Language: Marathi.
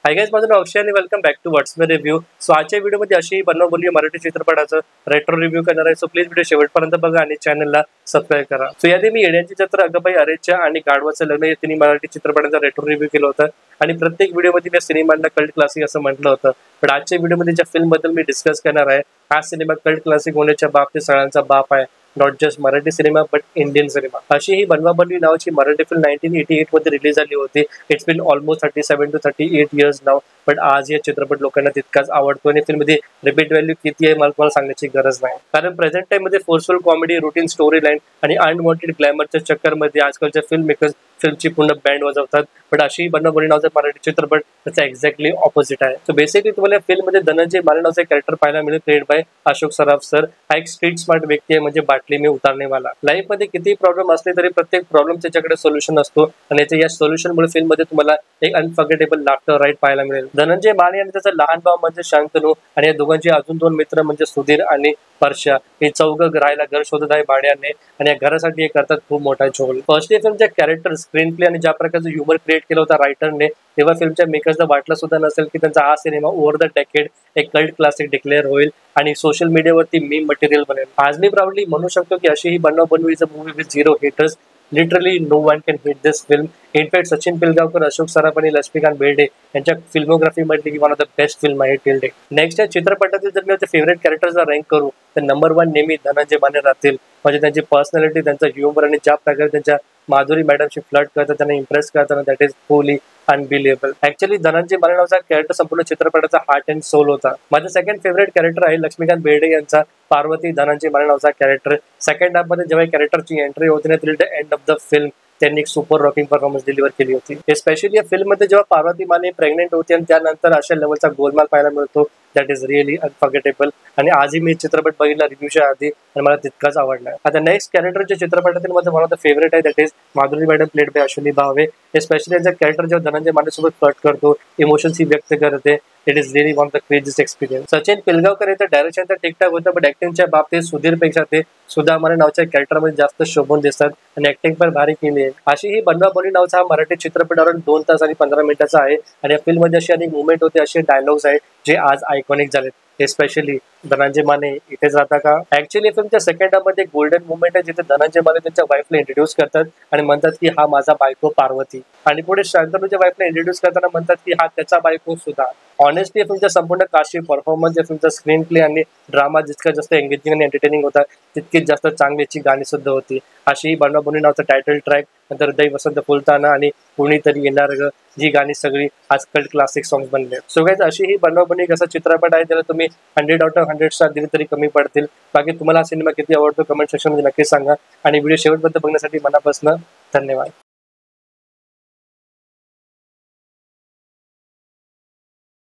हाय गाइस, माझं नाव अक्षय आणि welcome back to what's my review. So आजच्या व्हिडिओमध्ये अशी बनवलेली मराठी चित्रपटाचं रेट्रो रिव्ह्यू करणार आहे. सो प्लीज व्हिडिओ शेवटपर्यंत बघा आणि चॅनलला सबस्क्राईब करा. सो याआधी मी येड्यांची जत्रा, अगबाई, अरेच्या आणि गाढवाचं लग्न या तिन्ही मराठी चित्रपटांचा रेट्रो रिव्ह्यू केलं होतं आणि प्रत्येक व्हिडिओमध्ये मी सिनेमांना कल्ट क्लासिक असं म्हटलं होतं. पण आजच्या व्हिडिओमध्ये ज्या फिल्मबद्दल मी डिस्कस करणार आहे, हा सिनेमा कल्ट क्लासिक होण्याच्या बाबतीत सगळ्यांचा बाप आहे. Not just Marathi cinema but Indian cinema. अशी ही बनवाबनवी नावाची मराठी फिल्म 1988 मध्ये रिलीज झाली होती. It's been almost 37 to 38 years now. But आज या चित्रपट लोकांना तितकाच आवडतो आणि फिल्ममध्ये रिपीट व्हॅल्यू किती आहे मला तुम्हाला सांगण्याची गरज नाही. कारण प्रेझेंट टाइम मध्ये forceful comedy, routine story line आणि अनवॉन्टेड ग्लॅमरच्या चक्करमध्ये आजकालच्या फिल्म मेकर्स फिल्मची पूर्ण बँड वाजवतात. बट अशी बनवाबनवी नावाचा मराठी चित्रपट त्याचा एक्झॅक्टली ऑपोजिट आहे. सो बेसिकली तुम्हाला फिल्म मध्ये धनंजय माने नावाचा कॅरेक्टर पाहायला मिळेल, played by Ashok Saraf sir. हा एक स्ट्रीट स्मार्ट व्यक्ती आहे, म्हणजे बाटली में उतारने वाला. लाईफ मध्ये किती प्रॉब्लेम असले तरी प्रत्येक प्रॉब्लेम त्याच्याकडे सोल्युशन असतो आणि या सोल्युशनमुळे फिल्म मध्ये तुम्हाला एक अनफॉर्गेटेबल लाफ्टर राईड पाहायला मिळेल. धनंजय माने आणि त्याचा लहान भाव म्हणजे शांतनू आणि या दोघांचे अजून दोन मित्र म्हणजे सुधीर आणि परशा, हे चौघं राहायला घर शोधत आहे भाड्याने आणि या घरासाठी हे करतात खूप मोठा झोल. फर्स्ट डे फिल्मच्या कॅरेक्टर, स्क्रीन प्ले आणि ज्या प्रकारचं ह्युमर क्रिएट केलं होता रायटरने, तेव्हा फिल्मच्या मेकर्सला वाटलं सुद्धा नसेल की त्यांचा हा सिनेमा ओव्हर द डेकेड एक कल्ट क्लासिक डिक्लेअर होईल आणि सोशल मीडियावरती मीम मटेरियल बनेल. आज मी प्राऊडली म्हणू शकतो की Ashi Hi Banwabanwi movie with zero haters. Literally no one can hit this film. In fact Sachin Pilgaonkar, Ashok Saraf आणि लक्ष्मीकांत बेर्डे यांच्या फिल्मोग्राफी मध्ये ही one of the best film आहे टिल डेट. नेक्स्ट या चित्रपटातील जर मी फेवरेट कॅरेक्टर्सला रँक करू तर नंबर 1 नेहमी धनंजय माने राहतील. म्हणजे त्यांची पर्सनॅलिटी, त्यांचा ह्युमर आणि ज्या प्रकारे त्यांच्या माधुरी मॅडमशी फ्लर्ट करतात, त्यांना इम्प्रेस करताना, दॅट इज फुली अनबिलिव्हेबल. ऍक्च्युअली धनंजय माने नावाचा कॅरेक्टर संपूर्ण चित्रपटाचा हार्ट अँड सोल होता. माझा सेकंड फेवरेट कॅरेक्टर आहे लक्ष्मीकांत बेर्डे यांचा पार्वती धनंजय माने नावाचा कॅरेक्टर. सेकंड हाफ मध्ये जेव्हा कॅरेक्टरची एंट्री होती ना, till the end of the film त्यांनी एक सुपर रॉकिंग परफॉर्मन्स डिलिव्हर केली होती. स्पेशली या फिल्म मध्ये जेव्हा पार्वती माने प्रेग्नेंट होती आणि त्यानंतर अशा लेवलचा गोलमाल पाहायला मिळतो, दॅट इज रिअली अनफॉर्गेटेबल. आणि आजही मी चित्रपट बघितला रिव्ह्यूच्या आधी आणि मला तितकाच आवडला. आता नेक्स्ट कॅरेक्टरच्या चित्रपटातील माझं वन ऑफ द फेवरेट आहे, that is Madhuri madam, played by Ashwini Bhave. Specially यांचा कॅरेक्टर जेव्हा धनंजय मानेसोबत फ्लर्ट करतो, इमोशन्स ही व्यक्त करते, it is really one of the craziest experience. Sachin Pilgaonkar याचं डायरेक्शन तर ठीकठाक होतं, बट ऍक्टिंगच्या बाबतीत सुधीरपेक्षा ते सुधा माने नावाच्या कॅरेक्टरमध्ये जास्त शोभून दिसतात आणि ऍक्टिंग पण भारी केली आहे. अशी ही बनवाबनवी नावाचा हा मराठी चित्रपट अराउंड 2 तास आणि 15 मिनिटाचा आहे आणि या फिल्म मध्ये अशी अनेक मुवमेंट होते, असे डायलॉग्स आहेत जे आज आयकॉनिक झालेत. स्पेशली धनंजय माने इथेच राहता का. ऍक्च्युअली फिल्मच्या सेकंड हाफ मध्ये गोल्डन मुवमेंट आहे, जिथे धनंजय माने त्यांच्या वाईफला इंट्रोड्यूस करतात आणि म्हणतात की हा माझा बायको पार्वती, आणि पुढे शांतनूच्या वाईफला इंट्रोड्यूस करताना म्हणतात की हा त्याचा बायको सुद्धा. ऑनेस्टली फिल्मच्या संपूर्ण काशी परफॉर्मन्स, फिल्मचा स्क्रीन प्ले आणि ड्रामा जितका जास्त एंगेजिंग आणि एंटरटेनिंग होता, तितकीच जास्त चांगलीची गाणी सुद्धा होती. अशी ही बनवाबनवी नावाचा टायटल ट्रॅक, नंतर हृदय वसंत फुलताना आणि कुणीतरी येणार ग, जी गाणी सगळी आज कल्ट क्लासिक सॉंग्स बनले. सो गाइस, अशी ही बनवाबनवी कसा चित्रपट आहे, त्याला तुम्ही 100 out of 100 स्टार दिले तरी कमी पडतील. बाकी तुम्हाला हा सिनेमा किती आवडतो कमेंट सेक्शन मध्ये नक्की सांगा आणि व्हिडिओ शेवटपर्यंत बघण्यासाठी मनापासून धन्यवाद.